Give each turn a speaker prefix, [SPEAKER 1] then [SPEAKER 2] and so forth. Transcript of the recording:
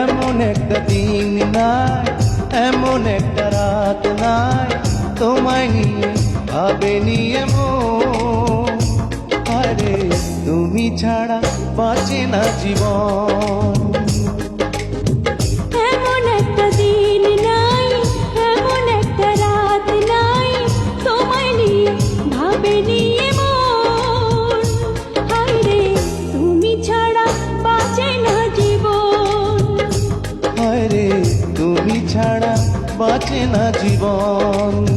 [SPEAKER 1] এমন একটা দিন নাই, এমন একটা রাত নাই, তোমায় নিয়ে ভাবেনি এমন। আরে তুমি ছাড়া বাঁচে না জীবন।
[SPEAKER 2] এমন একটা দিন নাই, এমন একটা রাত নাই, তোমায় নিয়ে ভাবেনি এমন। হায়রে তুমি ছাড়া বাঁচে না জীবন।
[SPEAKER 1] হায়রে তুমি ছাড়া বাঁচে না জীবন।